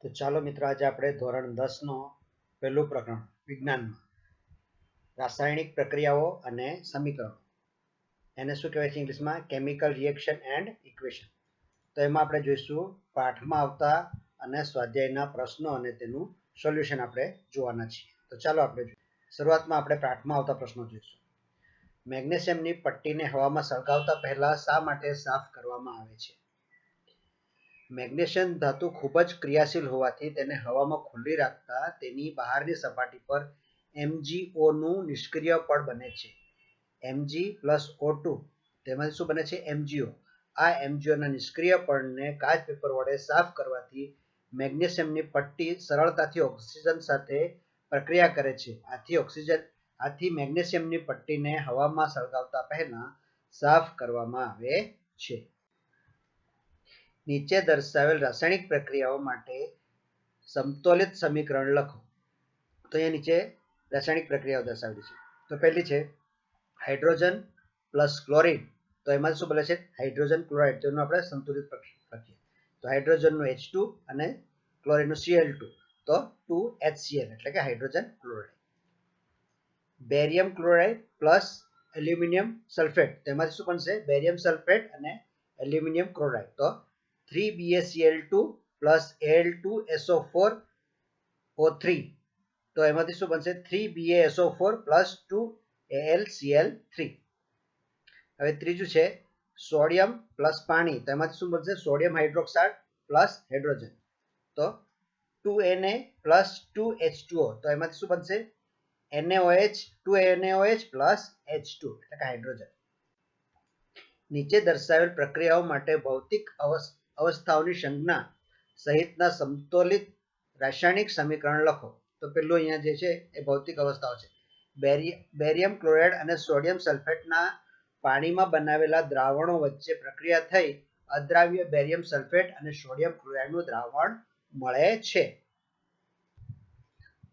તો ચાલો મિત્રો, આજે આપણે ધોરણ 10 નો પહેલું પ્રકરણ વિજ્ઞાનમાં રાસાયણિક પ્રક્રિયાઓ અને સમીકરણો, એને શું કહેવાય છે ઇંગ્લિશમાં કેમિકલ રિએક્શન એન્ડ ઇક્વેશન. તો એમાં આપણે જોઈશું પાઠમાં આવતા અને સ્વાધ્યાયના પ્રશ્નો અને તેનું સોલ્યુશન આપણે જોવાના છીએ. તો ચાલો આપણે જોઈએ. શરૂઆતમાં આપણે પાઠમાં આવતા પ્રશ્નો જોઈશું. મેગ્નેશિયમની પટ્ટીને હવામાં સળગાવતા પહેલા શા માટે સાફ કરવામાં આવે છે? મેગ્નેશિયમ ધાતુ ખૂબ જ ક્રિયાશીલ હોવાથી તેને હવામાં ખુલ્લી રાખતા તેની બહારની સપાટી પર MgO નું નિષ્ક્રિય પડ બને છે. Mg+O2 તેમાંથી શું બને છે? MgO. આ MgO ના નિષ્ક્રિય પડને કાચ પેપર વડે સાફ કરવાથી મેગ્નેશિયમની પટ્ટી સરળતાથી ઓક્સિજન સાથે પ્રક્રિયા કરે છે. આથી મેગ્નેશિયમની પટ્ટીને હવામાં સળગાવતા પહેલા સાફ કરવામાં આવે છે. નીચે દર્શાવેલ રાસાયણિક પ્રક્રિયાઓ માટે સમતોલિત સમીકરણ લખો. તો અહીંયા નીચે રાસાયણિક પ્રક્રિયાઓ દર્શાવેલી છે. તો પહેલી છે હાઇડ્રોજન પ્લસ ક્લોરીન. તો એમાં શું બને છે? Hydrogen chloride. તેનું આપણે સંતુલિત લખીએ તો હાઇડ્રોજનનું H2 અને ક્લોરીનનું Cl2, તો 2HCl એટલે કે hydrogen chloride. Barium chloride plus aluminium sulphate. તેમાંથી શું બનશે? બેરિયમ સલ્ફેટ અને એલ્યુમિનિયમ ક્લોરાઇડ. તો 3BaCl2 પ્લસ Al2SO4O3. તો એમાંથી શું બનશે? 3BaSO4 plus 2AlCl3. હવે ત્રીજું છે સોડિયમ પ્લસ પાણી. તો એમાંથી શું બનશે? Sodium hydroxide plus hydrogen. તો 2Na પ્લસ 2H2O. તો એમાંથી શું બનશે? NaOH 2NaOH પ્લસ H2 એટલે કે હાઇડ્રોજન. નીચે દર્શાવેલ પ્રક્રિયાઓ માટે ભૌતિક અવસ્થાઓની સંજ્ઞા સહિતના સમતોલિત રાસાયણિક સમીકરણ લખો. તો પેલું અહીંયા જે છે એ ભૌતિક અવસ્થાઓ છે. બેરિયમ ક્લોરાઇડ અને સોડિયમ સલ્ફેટના પાણીમાં બનાવેલા દ્રાવણો વચ્ચે પ્રક્રિયા થઈ અદ્રાવ્ય બેરિયમ સલ્ફેટ અને સોડિયમ ક્લોરાઇડનું દ્રાવણ મળે છે.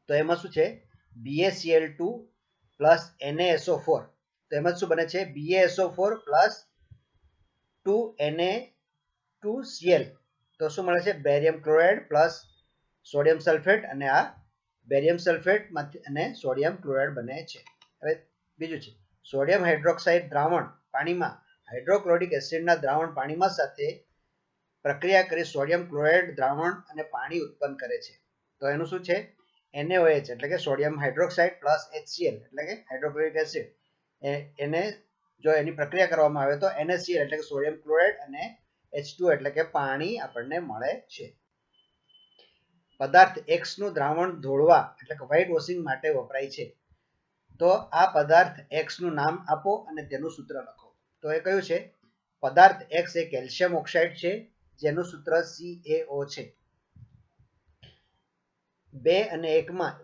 તો એમાં શું છે? BaCl2 plus NaSO4. તો એમાં શું બને છે? BaSO4 plus 2Na2Cl. તો શું મળે છે? Barium chloride plus sodium sulphate, અને આ બેરિયમ સલ્ફેટ અને સોડિયમ ક્લોરાઇડ બને છે. હવે બીજું છે સોડિયમ હાઇડ્રોક્સાઇડ દ્રાવણ પાણીમાં હાઇડ્રોક્લોરિક એસિડના દ્રાવણ પાણીમાં સાથે પ્રક્રિયા કરી સોડિયમ ક્લોરાઇડ દ્રાવણ અને પાણી ઉત્પન્ન કરે છે. તો એનું શું છે? NaOH એટલે કે સોડિયમ હાઇડ્રોક્સાઇડ પ્લસ HCl એટલે કે હાઇડ્રોક્લોરિક એસિડ. એને જો એની પ્રક્રિયા કરવામાં આવે તો NaCl એટલે કે સોડિયમ ક્લોરાઇડ અને H2 એટલે કે પાણી આપણને મળે છે. પદાર્થ X નું દ્રાવણ ધોળવા એટલે કે વ્હાઇટ વોશિંગ માટે વપરાય છે. તો આ પદાર્થ X નું નામ આપો અને તેનું સૂત્ર લખો. તો એ કયું છે? પદાર્થ X એ કેલ્શિયમ ઓક્સાઇડ છે, જેનું સૂત્ર CaO છે. 2 અને 1 માં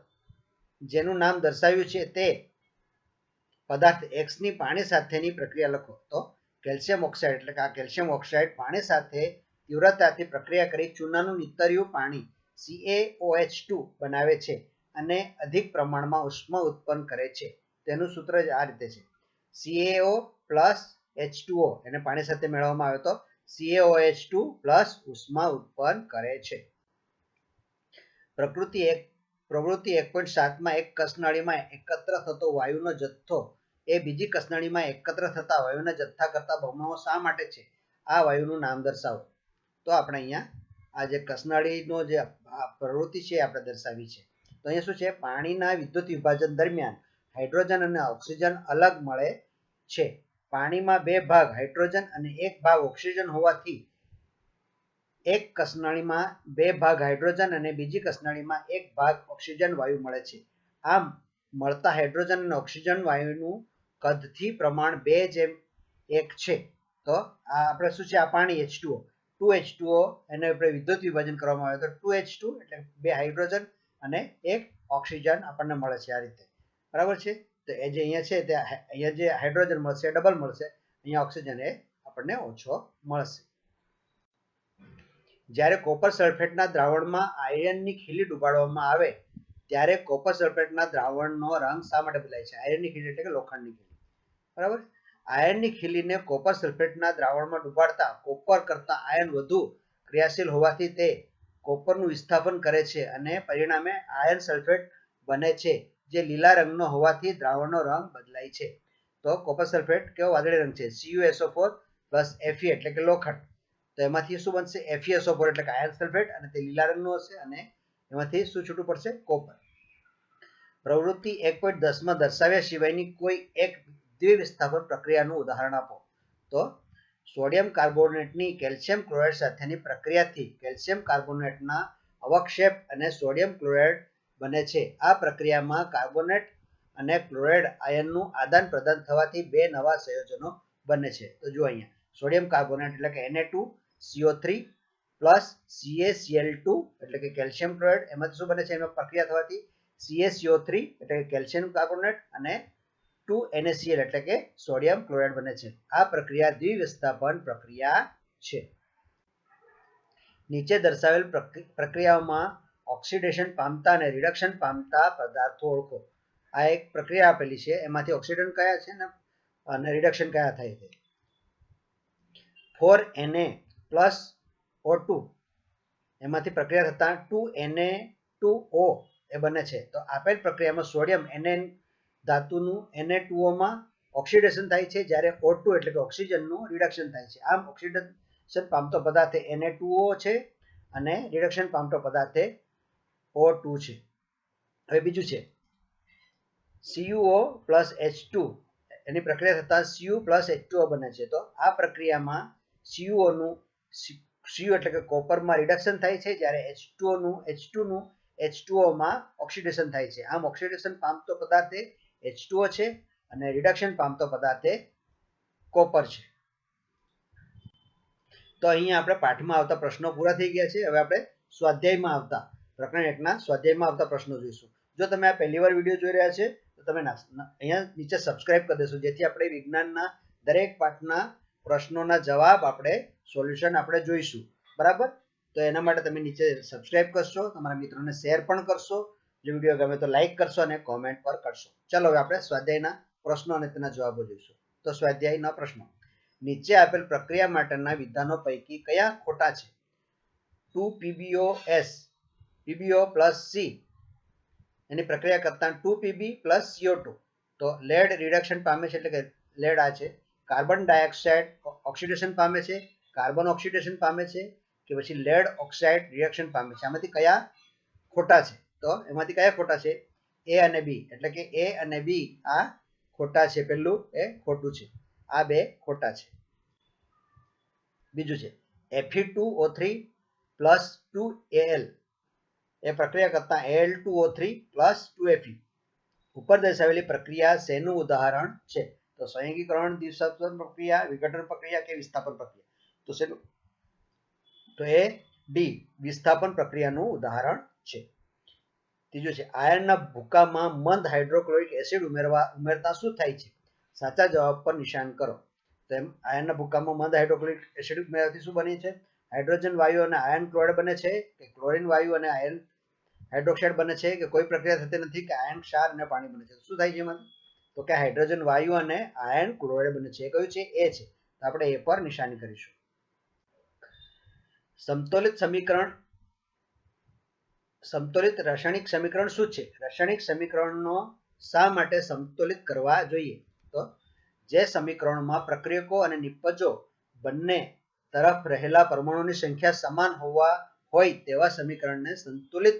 જેનું નામ દર્શાવ્યું છે તે પદાર્થ X ની પાણી સાથેની પ્રક્રિયા લખો. તો કેલ્શિયમ ઓક્સાઇડ એટલે કે આ કેલ્શિયમ ઓક્સાઇડ પાણી સાથે તીવ્રતાથી પ્રક્રિયા કરી ચૂનાનું નીતર્યું પાણી CaOH2 બનાવે છે અને અધિક પ્રમાણમાં ઉષ્મા ઉત્પન્ન કરે છે. તેનું સૂત્ર આ રીતે છે: CaO પ્લસ H2O. એને પાણી સાથે મેળવવામાં આવે તો CaOH2 પ્લસ ઉષ્મા ઉત્પન્ન કરે છે. પ્રવૃત્તિ 1.7 માં એક કસનળીમાં એકત્ર થતો વાયુનો જથ્થો એ બીજી કસનળીમાં એકત્ર થતા વાયુના જથ્થા કરતા બમણો શા માટે છે? આ વાયુનું નામ દર્શાવો. તો આપણે અહીંયા આ જે કસનળીનો જે પ્રવૃત્તિ છે આપણે દર્શાવી છે. તો અહીંયા શું છે? પાણીના વિદ્યુત વિભાજન દરમિયાન હાઇડ્રોજન અને ઓક્સિજન અલગ મળે છે. પાણીમાં 2 ભાગ હાઇડ્રોજન અને 1 ભાગ ઓક્સિજન હોવાથી એક કસનળીમાં 2 ભાગ હાઇડ્રોજન અને બીજી કસનળીમાં 1 ભાગ ઓક્સિજન વાયુ મળે છે. આમ મળતા હાઇડ્રોજન અને ઓક્સિજન વાયુનું કદથી પ્રમાણ 2:1 છે. તો આ આપણે શું છે? આ પાણી H2O 2H2O એને આપણે વિદ્યુત વિભાજન કરવામાં આવે તો 2H2 એટલે 2 હાઇડ્રોજન અને 1 ઓક્સિજન આપણને મળે છે. આ રીતે બરાબર છે. તો એ જે અહીંયા છે તે અહીંયા જે હાઇડ્રોજન મળશે ડબલ મળશે, અહીંયા ઓક્સિજન એ આપણને ઓછો મળશે. જ્યારે કોપર સલ્ફેટના દ્રાવણમાં આયર્નની ખીલી ડુબાડવામાં આવે ત્યારે કોપર સલ્ફેટના દ્રાવણનો રંગ શા માટે બદલાય છે? આયર્નની ખીલી એટલે કે લોખંડની ખીલી. બરાબર. આયર્નની ખીલીને કોપર સલ્ફેટના દ્રાવણમાં ડુબાડતા કોપર કરતા આયર્ન વધુ ક્રિયાશીલ હોવાથી તે કોપરનું વિસ્થાપન કરે છે અને પરિણામે આયર્ન સલ્ફેટ બને છે, જે લીલા રંગનો હોવાથી દ્રાવણનો રંગ બદલાય છે. તો કોપર સલ્ફેટ કેવો વાદળી રંગ છે, CuSO4 પ્લસ Fe એટલે કે લોખંડ. તો એમાંથી શું બનશે, FeSO4 એટલે કે આયર્ન સલ્ફેટ, અને તે લીલા રંગનું હશે, અને એમાંથી શું છૂટું પડશે, કોપર. પ્રવૃત્તિ 1.10 માં દર્શાવ્યા સિવાયની કોઈ એક દ્વિવિસ્થાપન પ્રક્રિયાનું ઉદાહરણ આપો. તો સોડિયમ કાર્બોનેટની કેલ્શિયમ ક્લોરાઇડ સાથેની પ્રક્રિયાથી કેલ્શિયમ કાર્બોનેટના અવક્ષેપ અને સોડિયમ ક્લોરાઇડ બને છે. આ પ્રક્રિયામાં કાર્બોનેટ અને ક્લોરાઇડ આયનનું આદાન પ્રદાન થવાથી બે નવા સંયોજનો બને છે. તો જો અહીંયા સોડિયમ કાર્બોનેટ એટલે કે Na2CO3 પ્લસ CaCl2 એટલે કે કેલ્શિયમ ક્લોરાઇડ, એમાંથી શું બને છે, એમાં પ્રક્રિયા થવાથી CaCO3 એટલે કે કેલ્શિયમ કાર્બોનેટ અને 2NaCl એટલે કે સોડિયમ ક્લોરાઇડ બને છે. આ પ્રક્રિયા દ્વિવિસ્થાપન પ્રક્રિયા છે. નીચે દર્શાવેલ પ્રક્રિયાઓમાં ઓક્સિડેશન પામતા અને રિડક્શન પામતા પદાર્થો ઓળખો. આ એક પ્રક્રિયા આપેલી છે, એમાંથી ઓક્સિડેશન કયા છે ને અને રિડક્શન કયા થાય છે. 4Na પ્લસ O2 એમાંથી પ્રક્રિયા થતા 2Na2O એ બને છે. તો આપેલ પ્રક્રિયામાં સોડિયમ Na ધાતુનું Na2O માં ઓક્સિડેશન થાય છે, જ્યારે O2 એટલે કે ઓક્સિજનનું રિડક્શન થાય છે. આમ ઓક્સિડેશન પામતો પદાર્થ Na2O છે અને રિડક્શન પામતો પદાર્થ O2 છે. હવે બીજું છે CuO પ્લસ H2 એની પ્રક્રિયા થતા Cu પ્લસ H2O બને છે. તો આ પ્રક્રિયામાં Cu એટલે કે કોપરમાં રિડક્શન થાય છે, જ્યારે H2નું H2O માં ઓક્સિડેશન થાય છે. આમ ઓક્સિડેશન પામતો પદાર્થ H2O છે અને રિડક્શન પામતો પદાર્થ કોપર છે. તો અહીંયા આપણે પાઠમાં આવતા પ્રશ્નો પૂરા થઈ ગયા છે. હવે આપણે સ્વાધ્યાયમાં આવતા પ્રકરણ 1ના સ્વાધ્યાયમાં આવતા પ્રશ્નો જોઈશું. જો તમે આ પહેલી વાર વિડીયો જોઈ રહ્યા છે તો તમે અહીંયા નીચે સબસ્ક્રાઇબ કરી દેશો, જેથી આપણે વિજ્ઞાનના દરેક પાઠના પ્રશ્નોના જવાબ આપણે સોલ્યુશન આપણે જોઈશું. બરાબર? તો એના માટે તમે નીચે સબસ્ક્રાઇબ કરશો, તમારા મિત્રોને શેર પણ કરશો, જો વિડીયો ગમે તો લાઈક કરશો અને કોમેન્ટ પર કરશો. ચલો હવે આપણે સ્વાધ્યાયના પ્રશ્નો અને તેના જવાબો જોઈશું. તો સ્વાધ્યાયના પ્રશ્નો. નીચે આપેલ પ્રક્રિયા માટેના વિધાનો પૈકી કયા ખોટા છે? 2PbOS PbO પ્લસ C એની પ્રક્રિયા કરતા 2Pb પ્લસ CO2. તો લેડ રિડક્શન પામે છે, એટલે કે લેડ આ છે. કાર્બન ડાયોક્સાઇડ ઓક્સિડેશન પામે છે, કાર્બન ઓક્સિડેશન પામે છે, કે પછી લેડ ઓક્સાઇડ રિએક્શન પામે છે. આમાંથી કયા ખોટા છે? તો એમાંથી કયા ખોટા છે? A અને B, એટલે કે A અને B આ ખોટા છે. પહેલું એ ખોટું છે, આ બે ખોટા છે. બીજું છે Fe2O3 પ્લસ 2Al એ પ્રક્રિયા કરતા Al2O3 પ્લસ 2Fe. ઉપર દર્શાવેલી પ્રક્રિયા શેનું ઉદાહરણ છે? તો સંયોગીકરણ, દ્વિસંયોજન પ્રક્રિયા, વિઘટન પ્રક્રિયા કે વિસ્થાપન પ્રક્રિયા? તો શેનું? તો એ ડી વિસ્થાપન પ્રક્રિયાનું ઉદાહરણ છે. ત્રીજું છે આયર્નના ભૂકામાં મંદ હાઇડ્રોક્લોરિક એસિડ ઉમેરતા શું થાય છે? સાચા જવાબ પર નિશાન કરો. તો એમ આયર્નના ભૂકામાં મંદ હાઇડ્રોક્લોરિક એસિડ ઉમેરવાથી શું બને છે? હાઇડ્રોજન વાયુ અને આયર્ન ક્લોરાઇડ બને છે, કે ક્લોરીન વાયુ અને આયર્ન હાઇડ્રોક્સાઇડ બને છે, કે કોઈ પ્રક્રિયા થતી નથી, કે આયર્ન ક્ષાર અને પાણી બને છે? શું થાય છે એમાં? તો કે હાઇડ્રોજન વાયુ અને આયર્ન ક્લોરાઇડ બને છે. એ કયું છે? એ છે. તો આપણે એ પર નિશાની કરીશું. સમતોલિત રાસાયણિક સમીકરણ શું છે? રાસાયણિક સમીકરણનો શા માટે સમતોલિત કરવા જોઈએ? તો જે સમીકરણમાં પ્રક્રિયકો અને નિપજો બંને તરફ રહેલા પરમાણુની સંખ્યા સમાન હોય તેવા સમીકરણને સંતુલિત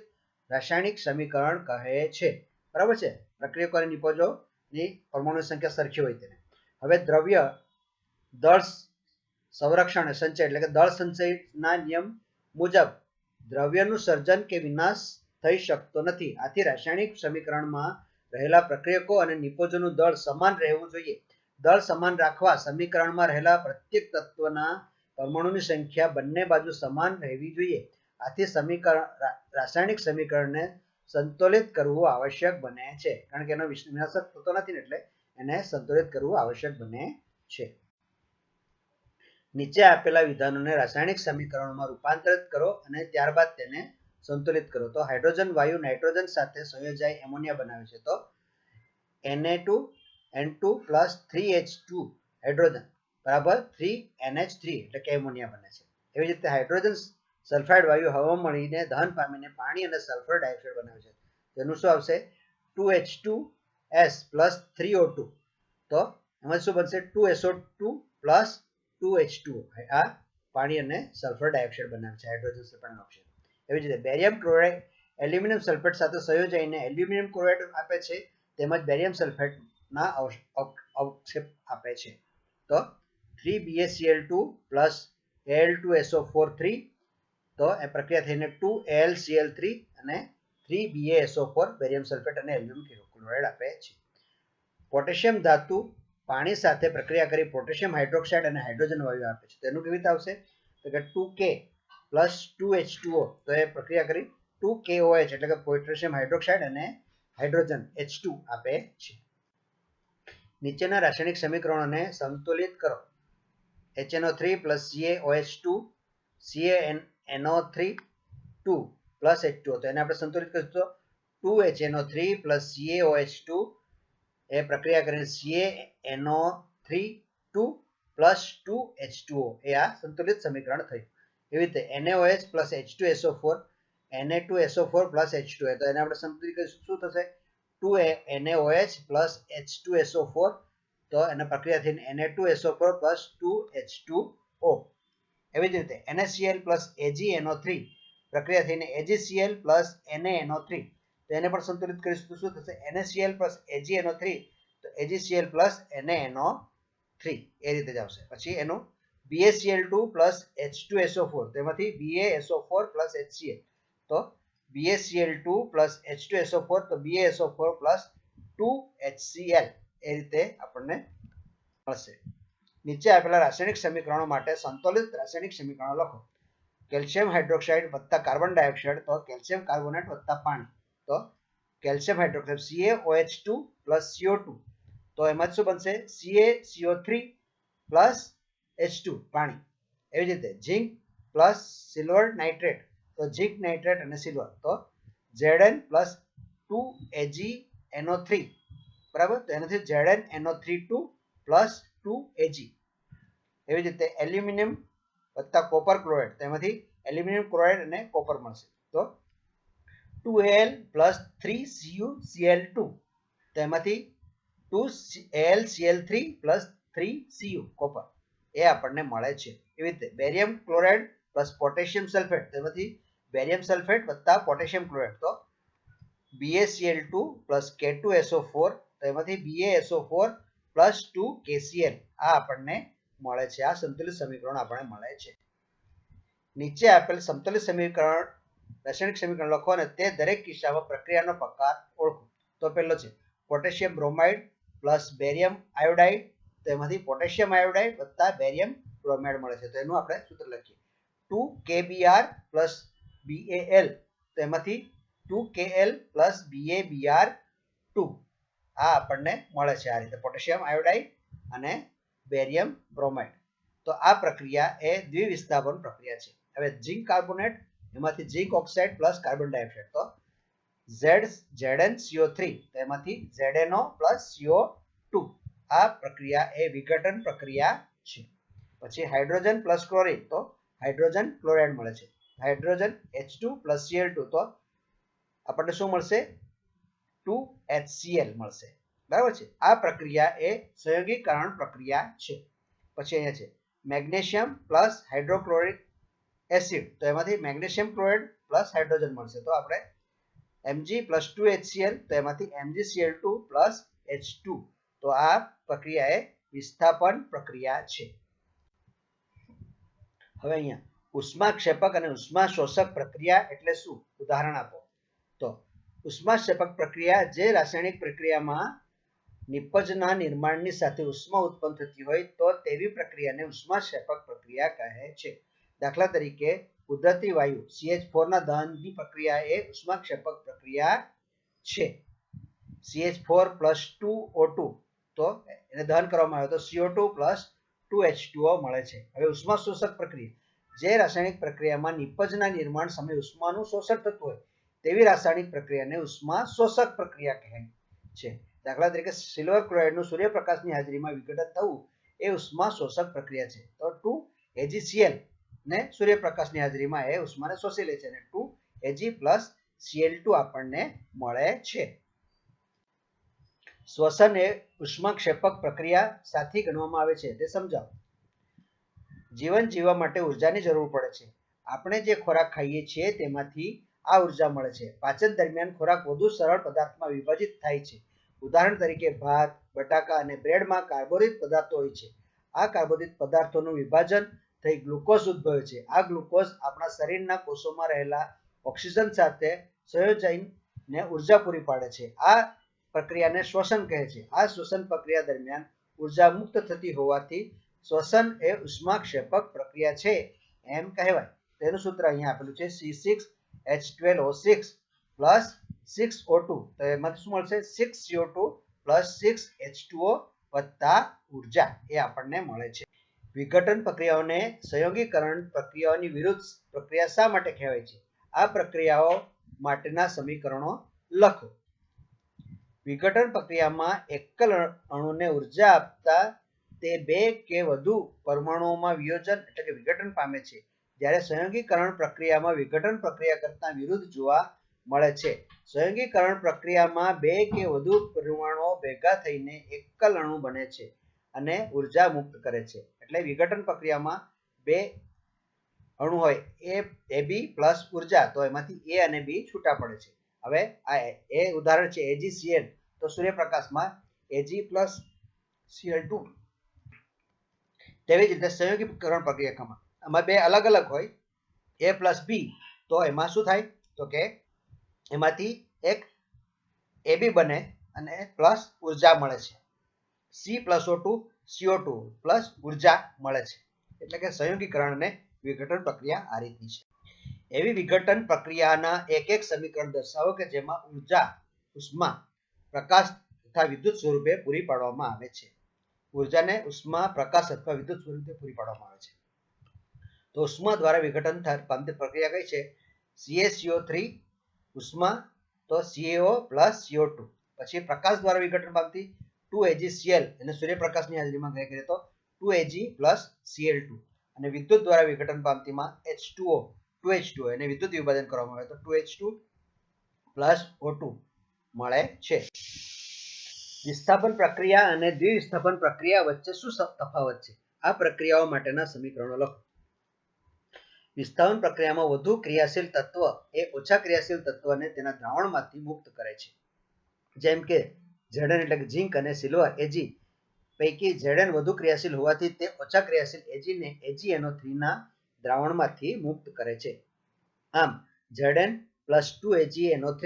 રાસાયણિક સમીકરણ કહે છે. બરાબર છે? પ્રક્રિયકો અને નિપજોની પરમાણુની સંખ્યા સરખી હોય તેને. હવે દ્રવ્ય દળ સંરક્ષણ સંચય એટલે કે દળ સંચયના નિયમ મુજબ દ્રવ્યનું સર્જન કે વિનાશ થઈ શકતો નથી. આથી રાસાયણિક સમીકરણમાં રહેલા પ્રક્રિયકો અને નિપજોનું દળ સમાન રહેવું જોઈએ. દળ સમાન રાખવા સમીકરણમાં રહેલા પ્રત્યેક તત્વના પરમાણુની સંખ્યા બંને બાજુ સમાન રહેવી જોઈએ. આથી રાસાયણિક સમીકરણને સંતુલિત કરવું આવશ્યક બને છે, કારણ કે એનો વિનાશ થતો નથી, એટલે એને સંતુલિત કરવું આવશ્યક બને છે. નીચે આપેલા વિધાનોને રાસાયણિક સમીકરણોમાં રૂપાંતરિત કરો અને ત્યારબાદ તેને સંતુલિત કરો. તો હાઇડ્રોજન વાયુ નાઇટ્રોજન સાથે સંયોજાઈ એમોનિયા બનાવે છે. તો Na2N2 પ્લસ 3H2 હાઇડ્રોજન બરાબર 3NH3 એટલે કે એમોનિયા બને છે. એવી રીતે હાઇડ્રોજન સલ્ફાઇડ વાયુ હવામાં મળીને દહન પામીને પાણી અને સલ્ફર ડાયોક્સાઇડ બનાવે છે. તેનું શું આવશે? 2H2S plus 3O2. તો એમાં શું બનશે? 2SO2 plus 2H2O. આ પાણી અને સલ્ફર ડાયોક્સાઇડ બનાવે છે, હાઇડ્રોજન સલ્ફાઇડ ઓક્સાઇડ. એવી જ રીતે બેરિયમ ક્લોરાઇડ એલ્યુમિનિયમ સલ્ફેટ સાથે સંયોજાઈને એલ્યુમિનિયમ ક્લોરાઇડ આપે છે, તેમજ બેરિયમ સલ્ફેટના અવક્ષેપ આપે છે. તો 3BaCl2 પ્લસ Al2SO4 3. તો એ પ્રક્રિયા થઈને 2AlCl3 અને 3BaSO4 બેરિયમ સલ્ફેટ અને એલ્યુમિનિયમ ક્લોરાઇડ આપે છે. પોટેશિયમ ધાતુ પાણી સાથે પ્રક્રિયા કરી પોટેશિયમ હાઇડ્રોક્સાઇડ અને હાઇડ્રોજન વાયુ આપે છે. તેનું કેવી રીતે આવશે? તો કે 2K પ્લસ 2H2O. તો એ પ્રક્રિયા કરી 2KOH એટલે કે પોટેશિયમ હાઇડ્રોક્સાઇડ અને હાઇડ્રોજન H2 આપે છે. નીચેના રાસાયણિક સમીકરણોને સંતુલિત કરો. HNO3 plus CaOH2 CaNO3 2 plus H2O. તો એને આપણે સંતુલિત કરીશું તો 2HNO3 પ્લસ CaOH2 એ પ્રક્રિયા કરીને CaNO3 2 પ્લસ 2H2O. એ આ સંતુલિત સમીકરણ થયું. એવી રીતે NaOH plus H2SO4 Na2SO4 plus H2O. તો એને આપણે સંતુલિત કરીશું શું થશે? 2NaOH plus H2SO4. તો એને પ્રક્રિયા થઈને Na2SO4 પ્લસ 2H2O. એવી જ રીતે NaCl પ્લસ AgNO3 પ્રક્રિયા થઈને AgCl પ્લસ NaNO3. તો એને પણ સંતુલિત કરીશું તો શું થશે? NaCl પ્લસ AgNO3 તો AgCl પ્લસ NaNO3. એ રીતે જ આવશે. પછી એનું BaCl2 પ્લસ H2SO4. તેમાંથી BaSO4 પ્લસ HCl. તો BaCl2 પ્લસ H2SO4 તો BaSO4 પ્લસ 2HCl. એ રીતે આપણને મળશે. નીચે આપેલા રાસાયણિક સમીકરણો માટે સંતુલિત રાસાયણિક સમીકરણો લખો. કેલ્શિયમ હાઇડ્રોક્સાઇડ વત્તા કાર્બન ડાયોક્સાઇડ તો કેલ્શિયમ કાર્બોનેટ વત્તા પાણી. તો calcium hydroxide CaOH2 plus CO2. તો એમાં શું બનશે? CaCO3 પ્લસ H2 પાણી. એવી જ રીતે ઝીંક પ્લસ સિલ્વર નાઇટ્રેટ. તો ઝીંક નાઇટ્રેટ અને સિલ્વર. તો Zn પ્લસ 2AgNO3. બરાબર. તો એનાથી ZnNO3 2 પ્લસ 2Ag. એવી જ રીતે એલ્યુમિનિયમ વત્તા કોપર ક્લોરાઇડ. તેમાંથી એલ્યુમિનિયમ ક્લોરાઇડ અને કોપર મળશે. તો 2Al પ્લસ 3CuCl2. તેમાંથી 2AlCl3 પ્લસ 3Cu કોપર. એ આપણને મળે છે. એવી રીતે barium chloride plus potassium sulphate. તેમાંથી બેરિયમ સલ્ફેટ વત્તા પોટેશિયમ ક્લોરાઇડ. તો BaCl2 પ્લસ K2SO4. તેમાંથી BaSO4 પ્લસ 2KCl. આ આપણને મળે છે. આ સંતુલિત સમીકરણ આપણને મળે છે. નીચે આપેલ સંતુલિત સમીકરણ રાસાયણિક સમીકરણ લખો અને તે દરેક કિસ્સામાં પ્રક્રિયાનો પ્રકાર ઓળખો. તો પહેલો છે potassium bromide plus barium iodide. તેમાંથી પોટેશિયમ આયોડાઇડ વત્તા બેરિયમ બ્રોમાઇડ મળે છે. તો એનું આપણે સૂત્ર લખીએ 2KBr પ્લસ BAl. તેમાંથી 2KL પ્લસ BaBr2. આ આપણને મળે છે. આ રીતે પોટેશિયમ આયોડાઇડ અને બેરિયમ બ્રોમાઇડ. તો આ પ્રક્રિયા એ દ્વિવિસ્થાપન પ્રક્રિયા છે. હવે ઝીંક કાર્બોનેટ એમાંથી ઝીંક ઓક્સાઇડ પ્લસ કાર્બન ડાયોક્સાઇડ. તો ZnCO3 તેમાંથી ZnO પ્લસ CO2. આ પ્રક્રિયા એ વિઘટન પ્રક્રિયા છે. પછી હાઇડ્રોજન પ્લસ ક્લોરીન. તો હાઇડ્રોજન ક્લોરાઇડ મળે છે. Hydrogen H2 plus Cl2. તો આપણને શું મળશે? 2HCl મળશે. બરાબર છે. આ પ્રક્રિયા એ સંયોગીકરણ પ્રક્રિયા છે. પછી અહીંયા છે મેગ્નેશિયમ પ્લસ હાઇડ્રોક્લોરિક એસિડ. તો એમાંથી મેગ્નેશિયમ ક્લોરાઇડ પ્લસ હાઇડ્રોજન મળશે. તો આપણે Mg પ્લસ 2HCl. તો એમાંથી MgCl2 પ્લસ H2. તો આ પ્રક્રિયા એ વિસ્થાપન પ્રક્રિયા છે. હવે અહીંયા ઉષ્માક્ષેપક અને ઉષ્મા શોષક પ્રક્રિયા એટલે શું? ઉદાહરણ આપો. તો ઉષ્માક્ષેપક પ્રક્રિયા જે રાસાયણિક પ્રક્રિયામાં નિપજના નિર્માણની સાથે ઉષ્મા ઉત્પન્ન થતી હોય તો તેવી પ્રક્રિયાને ઉષ્માક્ષેપક પ્રક્રિયા કહે છે. દાખલા તરીકે કુદરતી વાયુ CH4 ના દહનની પ્રક્રિયા એ ઉષ્માક્ષેપક પ્રક્રિયા છે. CH4 plus 2O2. તો એને દહન કરવામાં આવે તો CO2 પ્લસ 2H2O મળે છે. હવે ઉષ્મા શોષક પ્રક્રિયા જે રાસાયણિક પ્રક્રિયામાં નિપજના નિર્માણ સમયે ઉષ્માનું શોષણ થતું હોય તેવી રાસાયણિક પ્રક્રિયાને ઉષ્મા શોષક પ્રક્રિયા કહે છે. દાખલા તરીકે સિલ્વર ક્લોરાઇડનું સૂર્યપ્રકાશની હાજરીમાં વિઘટન થવું એ ઉષ્મા શોષક પ્રક્રિયા છે. તો 2AgCl ને સૂર્યપ્રકાશની હાજરીમાં એ ઉષ્માને શોષી લે છે અને 2Ag + Cl2 આપણને મળે છે. શ્વસન એ ઉષ્માક્ષેપક પ્રક્રિયા સાથી ગણવામાં આવે છે તે સમજાવો. જીવન જીવવા માટે ઉર્જાની જરૂર પડે છે. આપણે જે ખોરાક ખાઈએ છીએ તેમાંથી આ ઉર્જા મળે છે. પાચન દરમિયાન ખોરાક વધુ સરળ પદાર્થમાં વિભાજિત થાય છે. ઉદાહરણ તરીકે ભાત, બટાકા અને બ્રેડમાં કાર્બોદિત પદાર્થો હોય છે. આ કાર્બોદિત પદાર્થોનું વિભાજન થઈ ગ્લુકોઝ ઉદ્ભવે છે. આ ગ્લુકોઝ આપણા શરીરના કોષોમાં રહેલા ઓક્સિજન સાથે સંયોજાઈને ઉર્જા પૂરી પાડે છે. આ પ્રક્રિયાને શ્વસન કહે છે. આ શ્વસન પ્રક્રિયા દરમિયાન ઉર્જા મુક્ત થતી હોવાથી શ્વસન એ ઉષ્માક્ષેપક પ્રક્રિયા છે એમ કહેવાય. તેનું સૂત્ર અહીંયા આપેલું છે C6H12O6 + 6O2. તો એમાંથી શું મળશે? 6CO2 + 6H2O વત્તા ઉર્જા એ આપણને મળે છે. વિઘટન પ્રક્રિયાઓને સંયોગીકરણ પ્રક્રિયાઓની વિરુદ્ધ પ્રક્રિયા શા માટે કહેવાય છે? આ પ્રક્રિયાઓ માટેના સમીકરણો લખો. વિઘટન પ્રક્રિયામાં એકલ અણુને ઉર્જા આપતા તે બે કે વધુ પરમાણુઓમાં વિયોજન એટલે કે વિઘટન પામે છે. જ્યારે સંયોગીકરણ પ્રક્રિયામાં વિઘટન પ્રક્રિયા કરતા વિરુદ્ધ જોવા મળે છે. સંયોગીકરણ પ્રક્રિયામાં બે કે વધુ પરમાણુઓ ભેગા થઈને એકલ અણુ બને છે અને ઉર્જા મુક્ત કરે છે. એટલે વિઘટન પ્રક્રિયામાં બે અણુ હોય Ab + ઉર્જા, તો એમાંથી A અને B છૂટા પડે છે. હવે આ એ ઉદાહરણ છે AgCl. તો સૂર્યપ્રકાશમાં Ag + Cl2. તેવી જ રીતે સંયોગીકરણ પ્રક્રિયામાં આમાં બે અલગ અલગ હોય A + B. તો એમાં શું થાય? તો કે એમાંથી એક Ab બને અને પ્લસ ઉર્જા મળે છે. C + O2 CO2 + ઉર્જા મળે છે. એટલે કે સંયોગીકરણ અને વિઘટન પ્રક્રિયા આ રીતની છે. એવી વિઘટન પ્રક્રિયાના એક સમીકરણ દર્શાવો કે જેમાં ઉર્જા, ઉષ્મા, પ્રકાશ તથા વિદ્યુત સ્વરૂપે પૂરી પાડવામાં આવે છે. ઉર્જાને ઉષ્મા, પ્રકાશ અથવા વિદ્યુત સ્વરૂપે પૂરી પાડવામાં આવે છે. તો ઉષ્મા દ્વારા વિઘટન પામતી પ્રક્રિયા કઈ છે? CaCO3 ઉષ્મા, તો CaO + CO2. પછી પ્રકાશ દ્વારા વિઘટન પામતી 2AgCl અને સૂર્યપ્રકાશની હાજરીમાં કરીએ તો 2Ag + Cl2. અને વિદ્યુત દ્વારા વિઘટન પામતીમાં H2O 2H2O અને વિદ્યુત વિભાજન કરવામાં આવે તો 2H2 + O2 મળે છે. વિસ્થાપન પ્રક્રિયા અને દ્વિવિસ્થાપન પ્રક્રિયા વચ્ચે શું તફાવત છે? આ પ્રક્રિયાઓ માટેના સમીકરણો લખો. વિસ્થાપન પ્રક્રિયામાં વધુ ક્રિયાશીલ તત્વ એ ઓછા ક્રિયાશીલ તત્વને તેના દ્રાવણમાંથી મુક્ત કરે છે. જેમ કે Zn એટલે કે ઝિંક અને સિલ્વર Ag પૈકી Zn વધુ ક્રિયાશીલ હોવાથી તે ઓછા ક્રિયાશીલ Ag ને AgNO3 ના દ્રાવણમાંથી મુક્ત કરે છે. આમ Zn + 2AgNO3.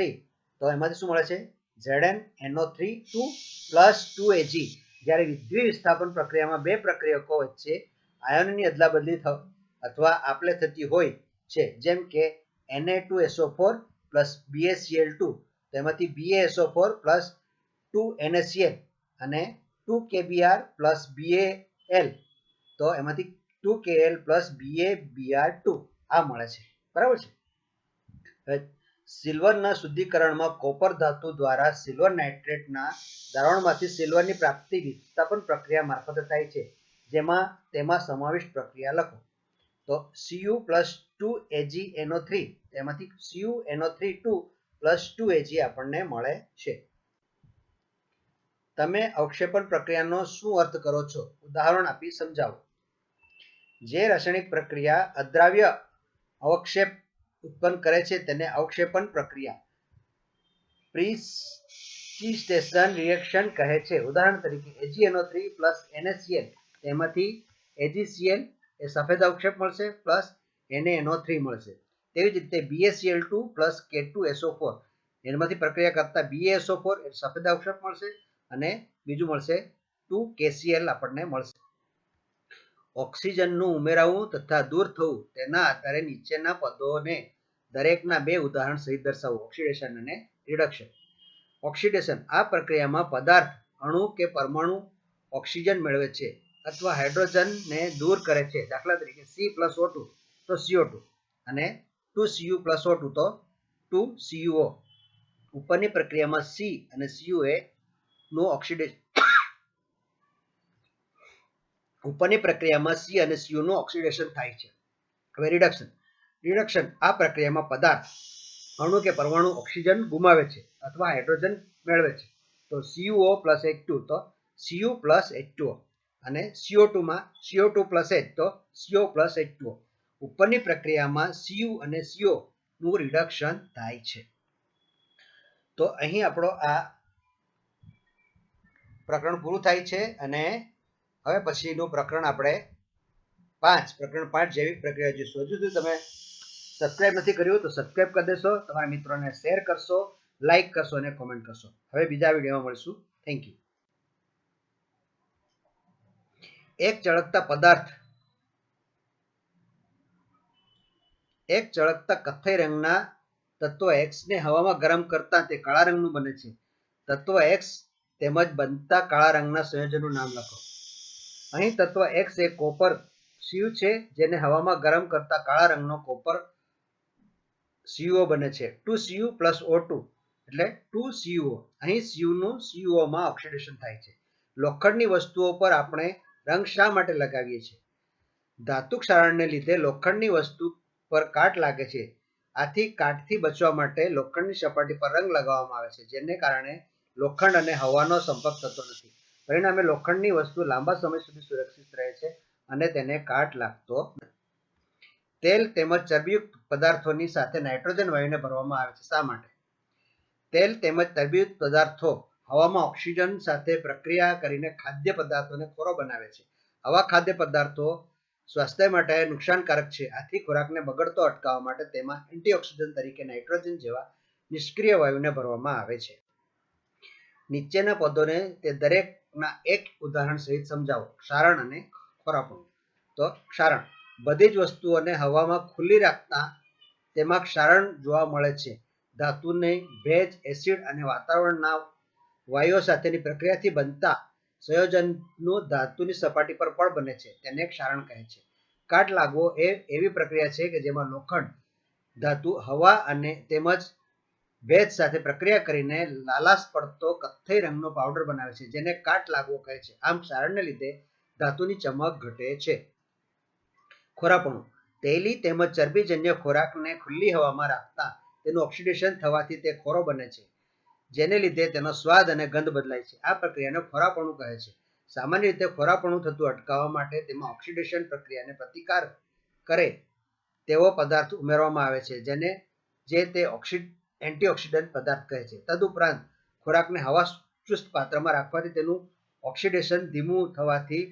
તો એમાંથી શું મળે છે? ZnNO3 2 + 2Ag. જ્યારે દ્વિવિસ્થાપન પ્રક્રિયામાં બે પ્રક્રિયકો વચ્ચે આયનોની અદલાબદલી અથવા આપલે થતી હોય છે, જેમ કે Na2SO4 + BaCl2. તેમાંથી BaSO4 + 2NaCl અને 2KBr + Bal. તો એમાંથી 2Kl + BaBr2 આ મળે છે. બરાબર છે. સિલ્વરના શુદ્ધિકરણમાં કોપર ધાતુ દ્વારા સિલ્વર નાઇટ્રેટના દ્રાવણમાંથી સિલ્વરની પ્રાપ્તિ વિસ્થાપન પ્રક્રિયા મારફતે થાય છે. જેમાં તેમાં સમાવિષ્ટ પ્રક્રિયા લખો. તો Cu + 2AgNO3. તેમાંથી CuNO3 2 + 2Ag આપણને મળે છે. તમે અવક્ષેપણ પ્રક્રિયાનો શું અર્થ કરો છો? ઉદાહરણ આપી સમજાવો. જે રાસાયણિક પ્રક્રિયા અદ્રાવ્ય અવક્ષેપ ઉત્પન્ન કરે છે તેને અવક્ષેપણ પ્રક્રિયા પ્રિસિપિટેશન રિએક્શન કહે છે. ઉદાહરણ તરીકે AgNO3 + NaCl. તેમાંથી AgCl એ સફેદ અવક્ષેપ મળશે પ્લસ NaNO3 મળશે. તેવી જ રીતે BaCl2 + K2SO4. એમાંથી પ્રક્રિયા કરતા BaSO4 એ સફેદ અવક્ષેપ મળશે અને બીજું મળશે 2KCl આપણને મળશે. ઓક્સિજનનું ઉમેરાવું તથા દૂર થવું તેના આધારે નીચેના પદોને દરેકના બે ઉદાહરણ સહિત દર્શાવો. ઓક્સિડેશન અને રિડક્શન. ઓક્સિડેશન આ પ્રક્રિયામાં પદાર્થ, અણુ કે પરમાણુ ઓક્સિજન મેળવે છે અથવા હાઇડ્રોજનને દૂર કરે છે. દાખલા તરીકે C + O2 તો CO2 અને 2Cu + O2 તો 2CuO. ઉપરની પ્રક્રિયામાં C અને Cu નું ઓક્સિડેશન થાય છે. હવે રિડક્શન આ પ્રક્રિયામાં પદાર્થ અણુ કે પરમાણુ ઓક્સિજન ગુમાવે છે અથવા હાઇડ્રોજન મેળવે છે. તો CuO પ્લસ H2 તો Cu પ્લસ H2O અને CO2 માં CO2 પ્લસ H તો CO પ્લસ H2O. ઉપરની પ્રક્રિયામાં Cu અને CO નું રિડક્શન થાય છે. તો અહીં આપણો આ પ્રકરણ પૂરું થાય છે અને હવે પછીનું પ્રકરણ આપણે પ્રકરણ 5 જૈવિક પ્રક્રિયા જોઈશું. હજુ સુધી તમે સબસ્ક્રાઇબ નથી કર્યું તો સબસ્ક્રાઇબ કરી દેશો, તમારા મિત્રોને શેર કરશો, લાઈક કરશો અને કોમેન્ટ કરશો. હવે બીજા વિડીયોમાં મળીશું. Thank you. એક ચળકતા કથ્થઈ રંગના તત્વ X ને હવામાં ગરમ કરતા તે કાળા રંગનું બને છે. તત્વ X તેમજ બનતા કાળા રંગના સંયોજનનું નામ લખો. અહીં તત્વ X એ કોપર Cu છે, જેને હવામાં ગરમ કરતા કાળા રંગનો કોપર CuO બને છે. 2Cu + O2 એટલે 2CuO. અહીં Cu નું CuO માં ઓક્સિડેશન થાય છે. લોખંડની વસ્તુઓ પર આપણે રંગ શા માટે લગાવીએ છીએ? ધાતુ ક્ષારણને લીધે લોખંડની વસ્તુ પર કાટ લાગે છે. આથી કાટથી બચવા માટે લોખંડની સપાટી પર રંગ લગાવવામાં આવે છે, જેને કારણે લોખંડ અને હવાનો સંપર્ક થતો નથી. પરિણામે લોખંડની વસ્તુ લાંબા સમય સુધી સુરક્ષિત રહે છે અને તેને કાટ લાગતો નથી. તેલ તેમજ ચરબીયુક્ત પદાર્થોની સાથે નાઇટ્રોજન વાયુને ભરવામાં આવે છે. શા માટે? તેલ તેમજ ચરબીયુક્ત પદાર્થો હવામાં ઓક્સિજન સાથે પ્રક્રિયા કરીને ખાદ્ય પદાર્થોને ખોરો બનાવે છે. આવા ખાદ્ય પદાર્થો સ્વાસ્થ્ય માટે નુકસાનકારક છે. આથી ખોરાકને બગડતો અટકાવવા માટે તેમાં એન્ટીઓક્સિડન્ટ તરીકે નાઇટ્રોજન જેવા નિષ્ક્રિય વાયુને ભરવામાં આવે છે. નીચેના પદોને તે દરેકના એક ઉદાહરણ સહિત સમજાવો. ક્ષારણ અને ખોરાપણું. તો ક્ષારણ બધી જ વસ્તુઓને હવામાં ખુલ્લી રાખતા તેમાં ક્ષારણ જોવા મળે છે. ધાતુને ભેજ, એસિડ અને વાતાવરણના વાયુઓ સાથેની પ્રક્રિયાથી બનતા સંયોજનનું ધાતુની સપાટી પર પણ બને છે. તેને ક્ષારણ કહે છે. કાટ લાગવો એ એવી પ્રક્રિયા છે કે જેમાં લોખંડ ધાતુ હવા અને તેમજ ભેજ સાથે પ્રક્રિયા કરીને લાલાશ પડતો કથ્થઈ રંગનો પાવડર બનાવે છે, જેને કાટ લાગવો કહે છે. આમ ક્ષારણને લીધે ધાતુની ચમક ઘટે છે. ખોરાપણું તેલી તેમજ ચરબીજન્ય ખોરાકને ખુલ્લી હવામાં રાખતા તેનું ઓક્સિડેશન થવાથી તે ખોરો બને છે, જેને લીધે તેનો સ્વાદ અને ગંધ બદલાય છે. આ પ્રક્રિયાને ખોરાપણું કહે છે. સામાન્ય રીતે ખોરાપણું થતું અટકાવવા માટે તેમાં ઓક્સિડેશન પ્રક્રિયાને પ્રતિકાર કરે તેવો પદાર્થ ઉમેરવામાં આવે છે, જે તે એન્ટીઓક્સિડન્ટ પદાર્થ કહે છે. તદુપરાંત ખોરાકને હવાચુસ્ત પાત્રમાં રાખવાથી તેનું ઓક્સિડેશન ધીમું થવાથી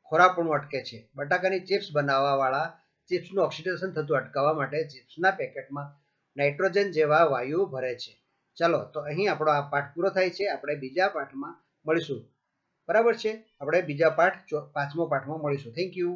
ખોરાપણું અટકે છે. બટાકાની ચિપ્સ બનાવવાવાળા ચિપ્સનું ઓક્સિડેશન થતું અટકાવવા માટે ચિપ્સના પેકેટમાં નાઇટ્રોજન જેવા વાયુ ભરે છે. ચાલો, તો અહીં આપણો આ પાઠ પૂરો થાય છે. આપણે બીજા પાઠમાં મળીશું. બરાબર છે? આપણે બીજા પાઠ 5મો પાઠમાં મળીશું. Thank you.